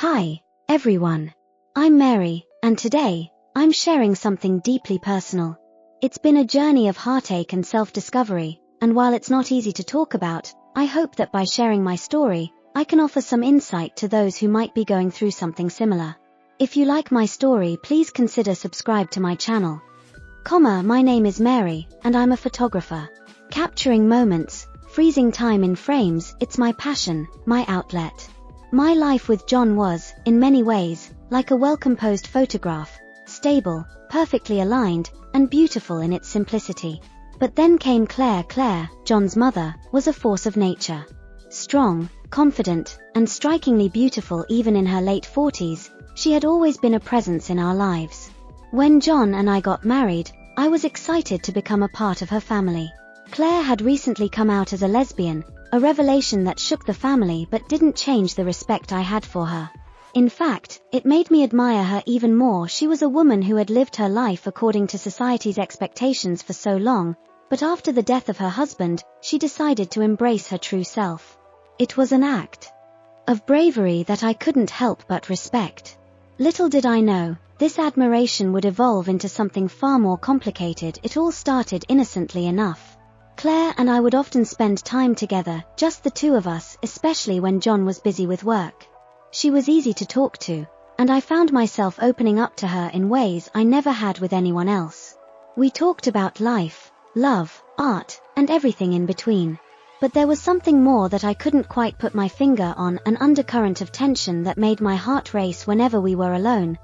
Hi, everyone. I'm Mary, and today, I'm sharing something deeply personal. It's been a journey of heartache and self-discovery, and while it's not easy to talk about, I hope that by sharing my story, I can offer some insight to those who might be going through something similar. If you like my story, please consider subscribe to my channel. My name is Mary, and I'm a photographer. Capturing moments, freezing time in frames, it's my passion, my outlet. My life with John was, in many ways, like a well-composed photograph, stable, perfectly aligned, and beautiful in its simplicity. But then came Claire. Claire, John's mother, was a force of nature. Strong, confident, and strikingly beautiful even in her late 40s, she had always been a presence in our lives. When John and I got married, I was excited to become a part of her family. Claire had recently come out as a lesbian, a revelation that shook the family but didn't change the respect I had for her. In fact, it made me admire her even more. She was a woman who had lived her life according to society's expectations for so long, but after the death of her husband, she decided to embrace her true self. It was an act of bravery that I couldn't help but respect. Little did I know, this admiration would evolve into something far more complicated. It all started innocently enough. Claire and I would often spend time together, just the two of us, especially when John was busy with work. She was easy to talk to, and I found myself opening up to her in ways I never had with anyone else. We talked about life, love, art, and everything in between. But there was something more that I couldn't quite put my finger on, an undercurrent of tension that made my heart race whenever we were alone.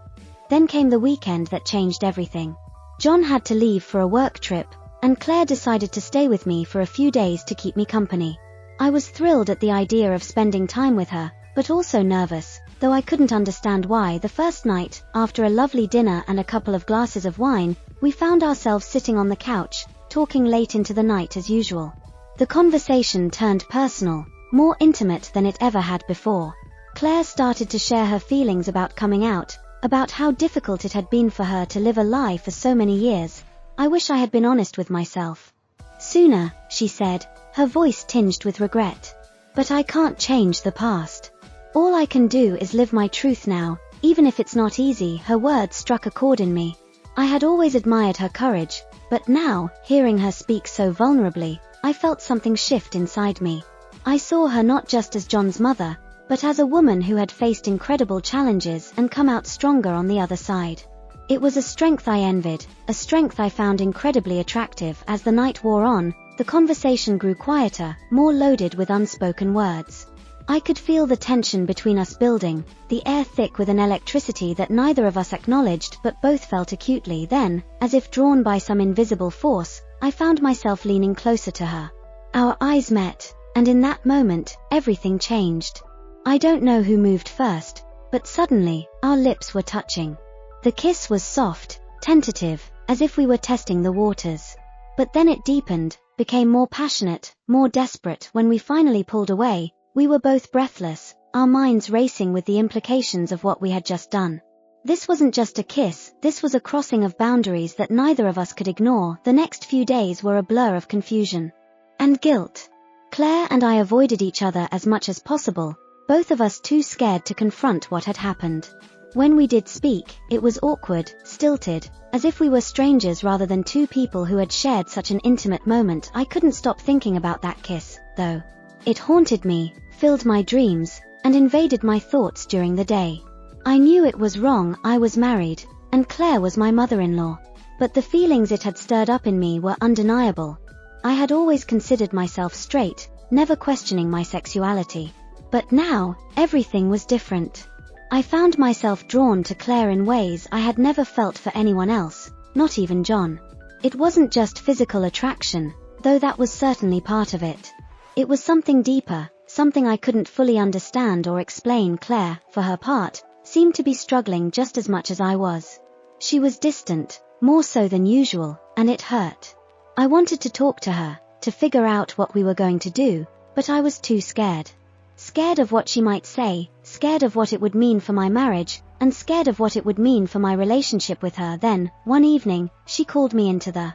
Then came the weekend that changed everything. John had to leave for a work trip, and Claire decided to stay with me for a few days to keep me company. I was thrilled at the idea of spending time with her, but also nervous, though I couldn't understand why. The first night, after a lovely dinner and a couple of glasses of wine, we found ourselves sitting on the couch, talking late into the night as usual. The conversation turned personal, more intimate than it ever had before. Claire started to share her feelings about coming out, about how difficult it had been for her to live a lie for so many years. I wish I had been honest with myself sooner, she said, her voice tinged with regret. But I can't change the past. All I can do is live my truth now, even if it's not easy. Her words struck a chord in me. I had always admired her courage, but now, hearing her speak so vulnerably, I felt something shift inside me. I saw her not just as John's mother, but as a woman who had faced incredible challenges and come out stronger on the other side. It was a strength I envied, a strength I found incredibly attractive. As the night wore on, the conversation grew quieter, more loaded with unspoken words. I could feel the tension between us building, the air thick with an electricity that neither of us acknowledged but both felt acutely. Then, as if drawn by some invisible force, I found myself leaning closer to her. Our eyes met, and in that moment, everything changed. I don't know who moved first, but suddenly, our lips were touching. The kiss was soft, tentative, as if we were testing the waters. But then it deepened, became more passionate, more desperate. When we finally pulled away, we were both breathless, our minds racing with the implications of what we had just done. This wasn't just a kiss, this was a crossing of boundaries that neither of us could ignore. The next few days were a blur of confusion and guilt. Claire and I avoided each other as much as possible, both of us too scared to confront what had happened. When we did speak, it was awkward, stilted, as if we were strangers rather than two people who had shared such an intimate moment. I couldn't stop thinking about that kiss, though. It haunted me, filled my dreams, and invaded my thoughts during the day. I knew it was wrong. I was married, and Claire was my mother-in-law. But the feelings it had stirred up in me were undeniable. I had always considered myself straight, never questioning my sexuality. But now, everything was different. I found myself drawn to Claire in ways I had never felt for anyone else, not even John. It wasn't just physical attraction, though that was certainly part of it. It was something deeper, something I couldn't fully understand or explain. Claire, for her part, seemed to be struggling just as much as I was. She was distant, more so than usual, and it hurt. I wanted to talk to her, to figure out what we were going to do, but I was too scared. Scared of what she might say, scared of what it would mean for my marriage, and scared of what it would mean for my relationship with her. Then, one evening, she called me into the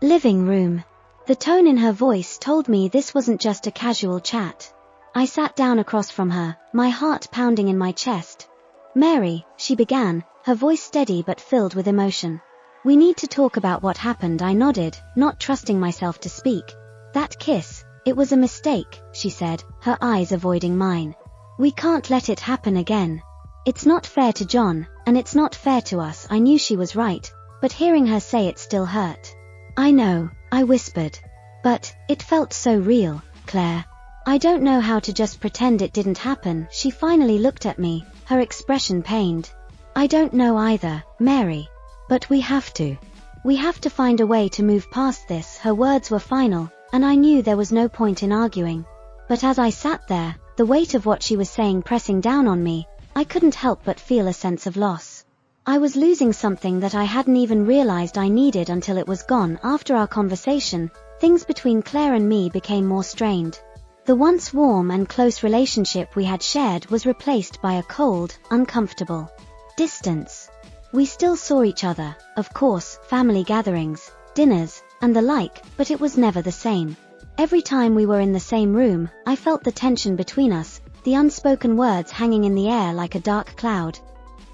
living room. The tone in her voice told me this wasn't just a casual chat. I sat down across from her, my heart pounding in my chest. Mary, she began, her voice steady but filled with emotion. We need to talk about what happened, I nodded, not trusting myself to speak. That kiss, it was a mistake, she said, her eyes avoiding mine. We can't let it happen again. It's not fair to John, and it's not fair to us. I knew she was right, but hearing her say it still hurt. I know, I whispered. But, it felt so real, Claire. I don't know how to just pretend it didn't happen. She finally looked at me, her expression pained. I don't know either, Mary. But we have to. We have to find a way to move past this. Her words were final, and I knew there was no point in arguing. But as I sat there, the weight of what she was saying pressing down on me, I couldn't help but feel a sense of loss. I was losing something that I hadn't even realized I needed until it was gone. After our conversation, things between Claire and me became more strained. The once warm and close relationship we had shared was replaced by a cold, uncomfortable distance. We still saw each other, of course, family gatherings, dinners, and the like, but it was never the same. Every time we were in the same room, I felt the tension between us, the unspoken words hanging in the air like a dark cloud.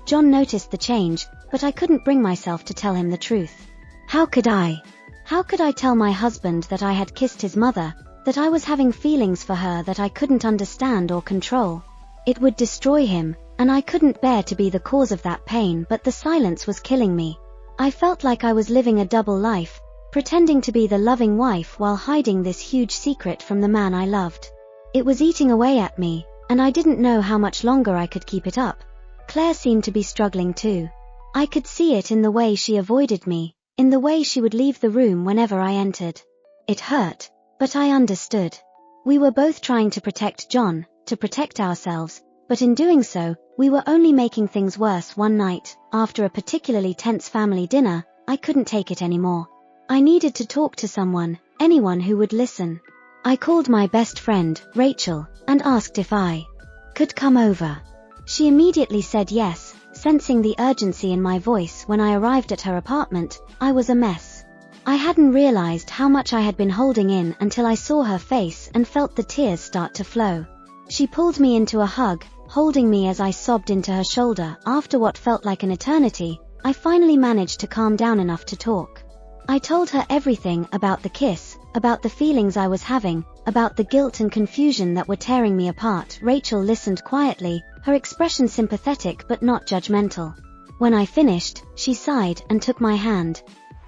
John noticed the change, but I couldn't bring myself to tell him the truth. How could I? How could I tell my husband that I had kissed his mother, that I was having feelings for her that I couldn't understand or control? It would destroy him, and I couldn't bear to be the cause of that pain, but the silence was killing me. I felt like I was living a double life, pretending to be the loving wife while hiding this huge secret from the man I loved. It was eating away at me, and I didn't know how much longer I could keep it up. Claire seemed to be struggling too. I could see it in the way she avoided me, in the way she would leave the room whenever I entered. It hurt, but I understood. We were both trying to protect John, to protect ourselves, but in doing so, we were only making things worse. One night, after a particularly tense family dinner, I couldn't take it anymore. I needed to talk to someone, anyone who would listen. I called my best friend, Rachel, and asked if I could come over. She immediately said yes, sensing the urgency in my voice. When I arrived at her apartment, I was a mess. I hadn't realized how much I had been holding in until I saw her face and felt the tears start to flow. She pulled me into a hug, holding me as I sobbed into her shoulder. After what felt like an eternity, I finally managed to calm down enough to talk. I told her everything about the kiss, about the feelings I was having, about the guilt and confusion that were tearing me apart. Rachel listened quietly, her expression sympathetic but not judgmental. When I finished, she sighed and took my hand.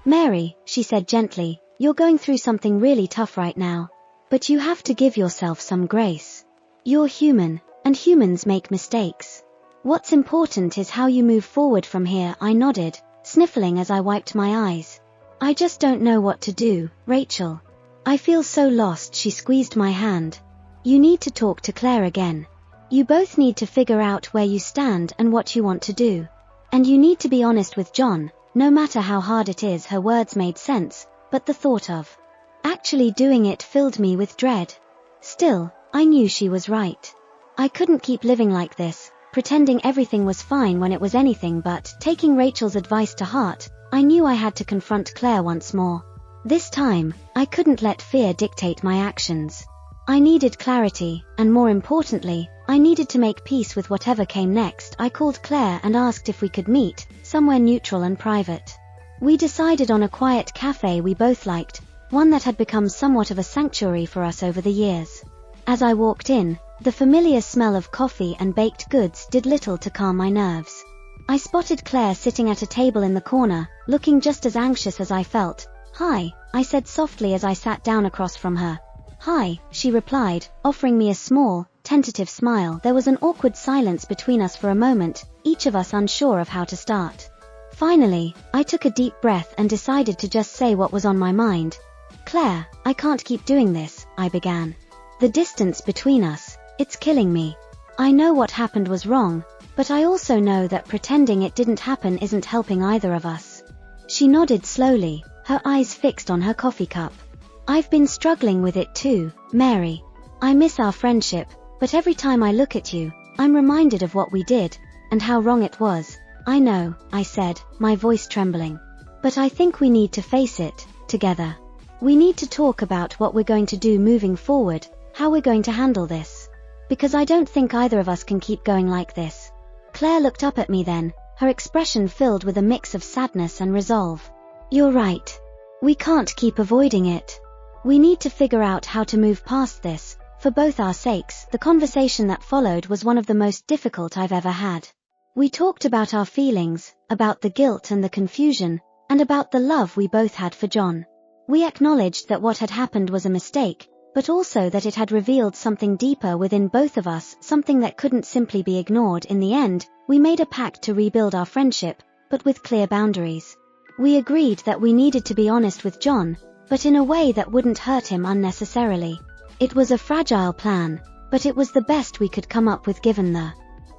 Mary, she said gently, you're going through something really tough right now. But you have to give yourself some grace. You're human, and humans make mistakes. What's important is how you move forward from here. I nodded, sniffling as I wiped my eyes. I just don't know what to do, Rachel. I feel so lost. She squeezed my hand. You need to talk to Claire again. You both need to figure out where you stand and what you want to do. And you need to be honest with John, no matter how hard it is. Her words made sense, but the thought of actually doing it filled me with dread. Still, I knew she was right. I couldn't keep living like this, pretending everything was fine when it was anything but. Taking Rachel's advice to heart, I knew I had to confront Claire once more. This time, I couldn't let fear dictate my actions. I needed clarity, and more importantly, I needed to make peace with whatever came next. I called Claire and asked if we could meet, somewhere neutral and private. We decided on a quiet cafe we both liked, one that had become somewhat of a sanctuary for us over the years. As I walked in, the familiar smell of coffee and baked goods did little to calm my nerves. I spotted Claire sitting at a table in the corner, looking just as anxious as I felt. Hi, I said softly as I sat down across from her. Hi, she replied, offering me a small, tentative smile. There was an awkward silence between us for a moment, each of us unsure of how to start. Finally, I took a deep breath and decided to just say what was on my mind. Claire, I can't keep doing this, I began. The distance between us, it's killing me. I know what happened was wrong, but I also know that pretending it didn't happen isn't helping either of us. She nodded slowly, her eyes fixed on her coffee cup. I've been struggling with it too, Mary. I miss our friendship, but every time I look at you, I'm reminded of what we did, and how wrong it was. I know, I said, my voice trembling. But I think we need to face it, together. We need to talk about what we're going to do moving forward, how we're going to handle this. Because I don't think either of us can keep going like this. Claire looked up at me then, her expression filled with a mix of sadness and resolve. You're right. We can't keep avoiding it. We need to figure out how to move past this, for both our sakes. The conversation that followed was one of the most difficult I've ever had. We talked about our feelings, about the guilt and the confusion, and about the love we both had for John. We acknowledged that what had happened was a mistake, but also that it had revealed something deeper within both of us, something that couldn't simply be ignored. In the end, we made a pact to rebuild our friendship, but with clear boundaries. We agreed that we needed to be honest with John, but in a way that wouldn't hurt him unnecessarily. It was a fragile plan, but it was the best we could come up with given the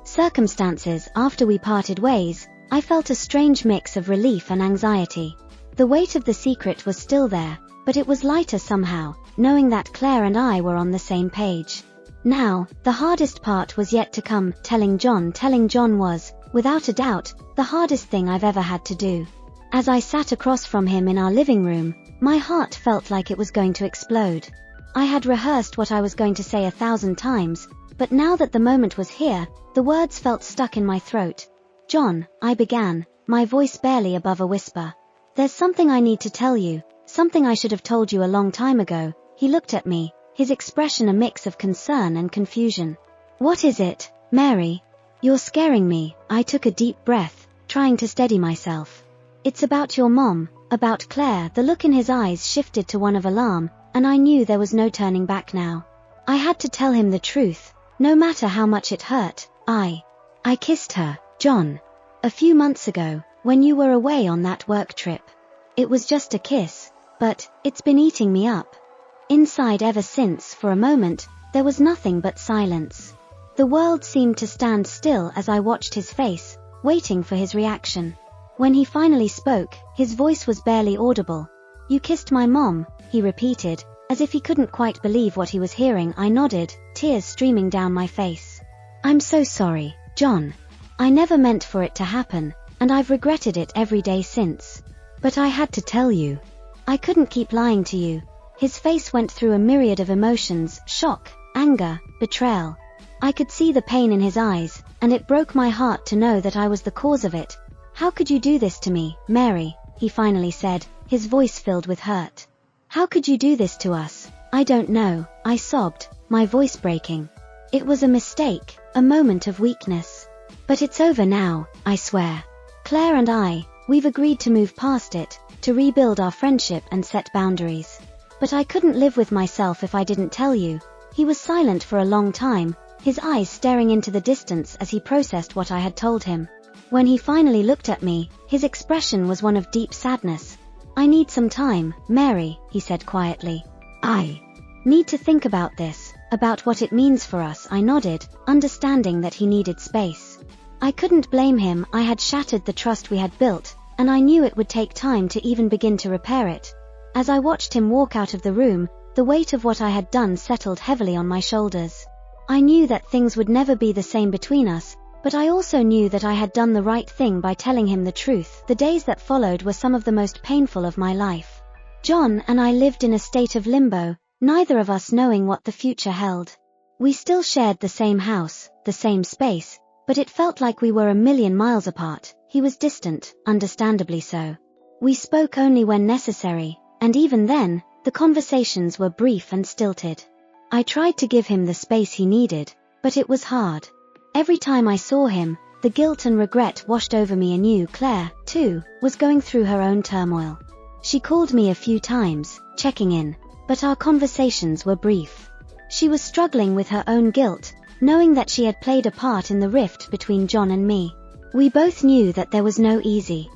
circumstances. After we parted ways, I felt a strange mix of relief and anxiety. The weight of the secret was still there, but it was lighter somehow, knowing that Claire and I were on the same page. Now, the hardest part was yet to come. Telling John was, without a doubt, the hardest thing I've ever had to do. As I sat across from him in our living room, my heart felt like it was going to explode. I had rehearsed what I was going to say 1,000 times, but now that the moment was here, the words felt stuck in my throat. John, I began, my voice barely above a whisper. There's something I need to tell you, something I should have told you a long time ago. He looked at me, his expression a mix of concern and confusion. What is it, Mary? You're scaring me. I took a deep breath, trying to steady myself. It's about your mom, about Claire. The look in his eyes shifted to one of alarm, and I knew there was no turning back now. I had to tell him the truth, no matter how much it hurt. I kissed her, John. A few months ago, when you were away on that work trip. It was just a kiss, but it's been eating me up inside ever since. For a moment, there was nothing but silence. The world seemed to stand still as I watched his face, waiting for his reaction. When he finally spoke, his voice was barely audible. You kissed my mom, he repeated, as if he couldn't quite believe what he was hearing. I nodded, tears streaming down my face. I'm so sorry, John. I never meant for it to happen, and I've regretted it every day since. But I had to tell you. I couldn't keep lying to you. His face went through a myriad of emotions: shock, anger, betrayal. I could see the pain in his eyes, and it broke my heart to know that I was the cause of it. How could you do this to me, Mary? He finally said, his voice filled with hurt. How could you do this to us? I don't know, I sobbed, my voice breaking. It was a mistake, a moment of weakness. But it's over now, I swear. Claire and we've agreed to move past it, to rebuild our friendship and set boundaries. But I couldn't live with myself if I didn't tell you. He was silent for a long time, his eyes staring into the distance as he processed what I had told him. When he finally looked at me, his expression was one of deep sadness. I need some time, Mary, he said quietly. I need to think about this, about what it means for us. I nodded, understanding that he needed space. I couldn't blame him. I had shattered the trust we had built, and I knew it would take time to even begin to repair it. As I watched him walk out of the room, the weight of what I had done settled heavily on my shoulders. I knew that things would never be the same between us, but I also knew that I had done the right thing by telling him the truth. The days that followed were some of the most painful of my life. John and I lived in a state of limbo, neither of us knowing what the future held. We still shared the same house, the same space, but it felt like we were a million miles apart. He was distant, understandably so. We spoke only when necessary, and even then, the conversations were brief and stilted. I tried to give him the space he needed, but it was hard. Every time I saw him, the guilt and regret washed over me anew. Claire, too, was going through her own turmoil. She called me a few times, checking in, but our conversations were brief. She was struggling with her own guilt, knowing that she had played a part in the rift between John and me. We both knew that there was no easy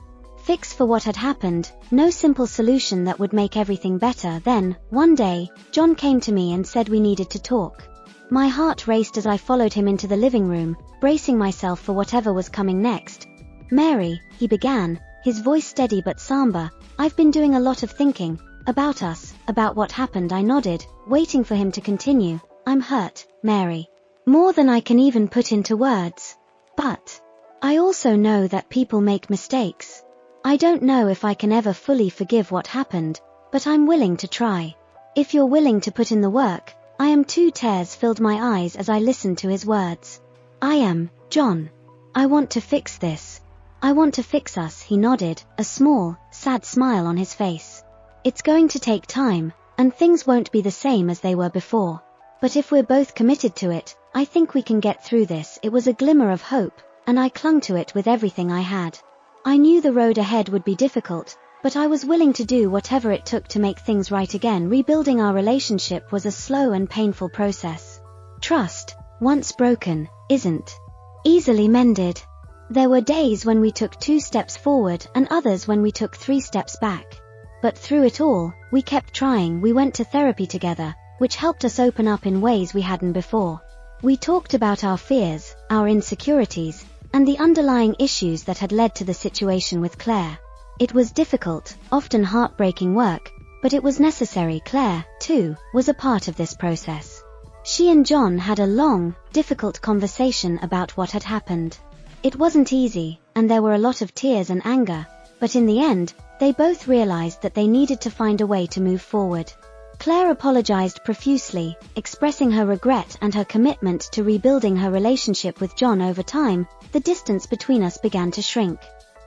fix for what had happened, no simple solution that would make everything better. Then, one day, John came to me and said we needed to talk. My heart raced as I followed him into the living room, bracing myself for whatever was coming next. Mary, he began, his voice steady but somber, I've been doing a lot of thinking, about us, about what happened. I nodded, waiting for him to continue. I'm hurt, Mary. More than I can even put into words. But I also know that people make mistakes. I don't know if I can ever fully forgive what happened, but I'm willing to try. If you're willing to put in the work, I am too. Tears filled my eyes as I listened to his words. I am, John. I want to fix this. I want to fix us, he nodded, a small, sad smile on his face. It's going to take time, and things won't be the same as they were before. But if we're both committed to it, I think we can get through this. It was a glimmer of hope, and I clung to it with everything I had. I knew the road ahead would be difficult, but I was willing to do whatever it took to make things right again. Rebuilding our relationship was a slow and painful process. Trust, once broken, isn't easily mended. There were days when we took 2 steps forward and others when we took 3 steps back. But through it all, we kept trying. We went to therapy together, which helped us open up in ways we hadn't before. We talked about our fears, our insecurities, and the underlying issues that had led to the situation with Claire. It was difficult, often heartbreaking work, but it was necessary. Claire, too, was a part of this process. She and John had a long, difficult conversation about what had happened. It wasn't easy, and there were a lot of tears and anger, but in the end, they both realized that they needed to find a way to move forward. Claire apologized profusely, expressing her regret and her commitment to rebuilding her relationship with John. Over time, the distance between us began to shrink.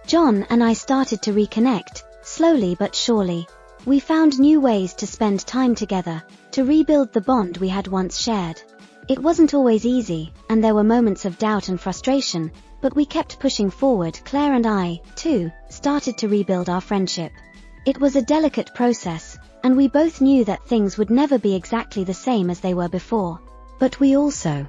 John and I started to reconnect, slowly but surely. We found new ways to spend time together, to rebuild the bond we had once shared. It wasn't always easy, and there were moments of doubt and frustration, but we kept pushing forward. Claire and I, too, started to rebuild our friendship. It was a delicate process, and we both knew that things would never be exactly the same as they were before. But we also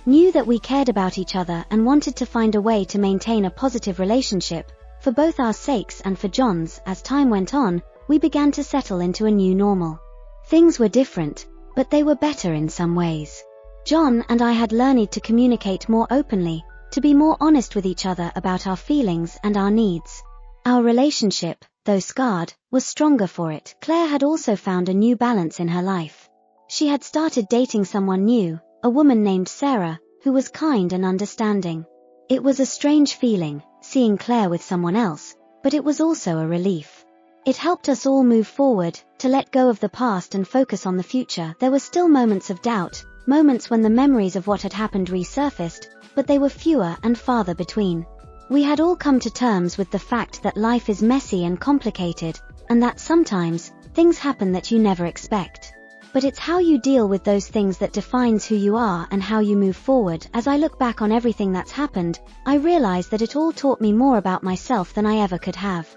knew that we cared about each other and wanted to find a way to maintain a positive relationship, for both our sakes and for John's. As time went on, we began to settle into a new normal. Things were different, but they were better in some ways. John and I had learned to communicate more openly, to be more honest with each other about our feelings and our needs. Our relationship, though scarred, was stronger for it. Claire had also found a new balance in her life. She had started dating someone new, a woman named Sarah, who was kind and understanding. It was a strange feeling, seeing Claire with someone else, but it was also a relief. It helped us all move forward, to let go of the past and focus on the future. There were still moments of doubt, moments when the memories of what had happened resurfaced, but they were fewer and farther between. We had all come to terms with the fact that life is messy and complicated, and that sometimes, things happen that you never expect. But it's how you deal with those things that defines who you are and how you move forward. As I look back on everything that's happened, I realize that it all taught me more about myself than I ever could have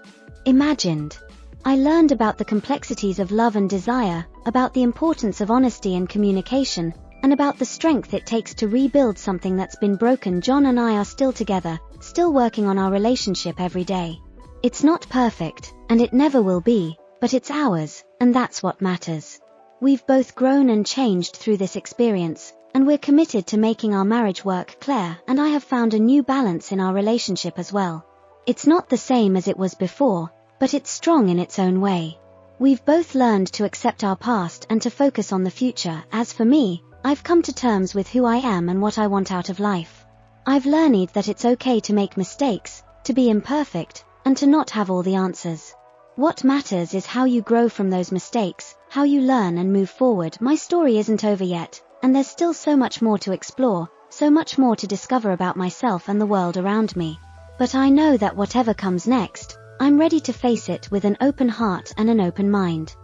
imagined. I learned about the complexities of love and desire, about the importance of honesty and communication, and about the strength it takes to rebuild something that's been broken. John and I are still together, still working on our relationship every day. It's not perfect, and it never will be, but it's ours, and that's what matters. We've both grown and changed through this experience, and we're committed to making our marriage work. Claire and I have found a new balance in our relationship as well. It's not the same as it was before, but it's strong in its own way. We've both learned to accept our past and to focus on the future. As for me, I've come to terms with who I am and what I want out of life. I've learned that it's okay to make mistakes, to be imperfect, and to not have all the answers. What matters is how you grow from those mistakes, how you learn and move forward. My story isn't over yet, and there's still so much more to explore, so much more to discover about myself and the world around me. But I know that whatever comes next, I'm ready to face it with an open heart and an open mind.